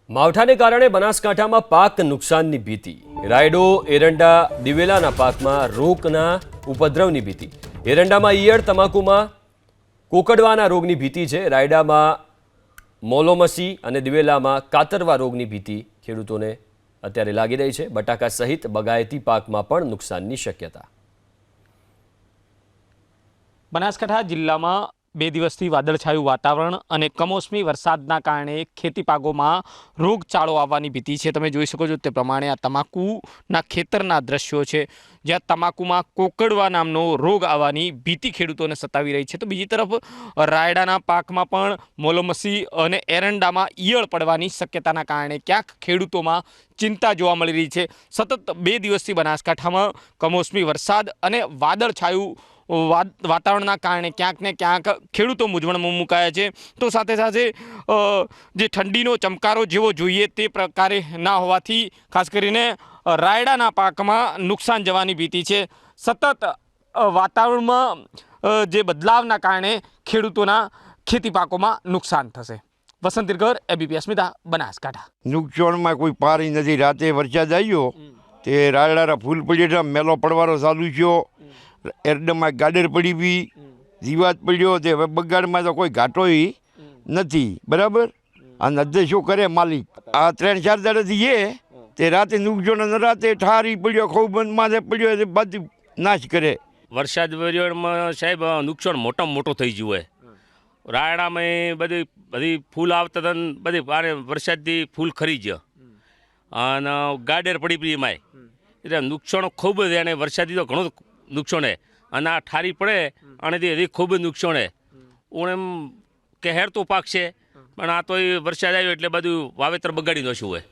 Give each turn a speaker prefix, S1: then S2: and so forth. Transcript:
S1: માવઠાને કારણે બનાસકાંઠામાં પાક નુકસાનની ભીતિ। રાયડો, એરંડા, દિવેલાના પાકમાં રોગના ઉપદ્રવની ભીતિ। એરંડામાં ઈયળ, તમાકુમાં કોકડવાના રોગની ભીતિ છે। રાયડામાં મોલોમસી અને દિવેલામાં કાતરવા રોગની ભીતિ ખેડૂતોને અત્યારે લાગી રહી છે। બટાકા સહિત બગાયતી પાકમાં પણ નુકસાનની શક્યતા।
S2: બનાસકાંઠા જિલ્લામાં 2 દિવસથી વાદળછાયું વાતાવરણ અને કમોસમી વરસાદના કારણે ખેતી પાકોમાં રોગચાળો આવવાની ભીતિ છે। તમે જોઈ શકો છો તે પ્રમાણે આ તમાકુના ખેતરના દ્રશ્યો છે, જ્યાં તમાકુમાં કોકડવા નામનો રોગ આવવાની ભીતિ ખેડૂતોને સતાવી રહી છે। તો બીજી તરફ રાયડાના પાકમાં પણ મોલોમસી અને એરંડામાં ઈયળ પડવાની શક્યતાના કારણે ક્યાંક ખેડૂતોમાં ચિંતા જોવા મળી રહી છે। સતત 2 દિવસથી બનાસકાંઠામાં કમોસમી વરસાદ અને વાદળછાયું વાતાવરણના કારણે ક્યાંક ને ક્યાંક ખેડૂતો મૂંઝવણમાં મુકાયા છે। તો સાથે સાથે જે ઠંડીનો ચમકારો જેવો જોઈએ તે પ્રકારે ના હોવાથી ખાસ કરીને રાયડાના પાકમાં નુકસાન જવાની ભીતિ છે। સતત વાતાવરણમાં જે બદલાવના કારણે ખેડૂતોના ખેતી પાકોમાં નુકસાન થશે। વસંત દિરગર, એબીપી અસ્મિતા, બનાસકાંઠા।
S3: નુકસાનમાં કોઈ પારી નથી। રાતે વરસાદ આવ્યો તે રાયડાના ફૂલ પડ્યા, મેલો પડવાનો ચાલુ થયો। એરડામાં ગાડર પડી બી જીવાત પડ્યો, તે હવે બગાડમાં તો કોઈ ઘાટોય નથી, બરાબર। અને અધે શું કરે માલિક, આ 3-4 દાડાથી તે રાતે નુકસાન, રાતે ઠારી પડ્યો, ખોબંધ માથે પડ્યો, તે બધું નાશ કરે।
S4: વરસાદ વરિયાળમાં સાહેબ નુકસાન મોટામાં મોટો થઈ ગયું હોય। રાયડામાં બધી ફૂલ આવતા હતા ને બધી ભારે વરસાદથી ફૂલ ખરી ગયા અને ગાડર પડી પડી એમાંય, એટલે નુકસાન ખૂબ જ। એને વરસાદથી તો ઘણું નુકસાન હે અને આ ઠારી પડે અને તે ખૂબ જ નુકસાન હે। હું એમ કહેર તો પાક છે, પણ આ તો વરસાદ આવ્યો એટલે બધું વાવેતર બગાડી નાખ્યું હોય।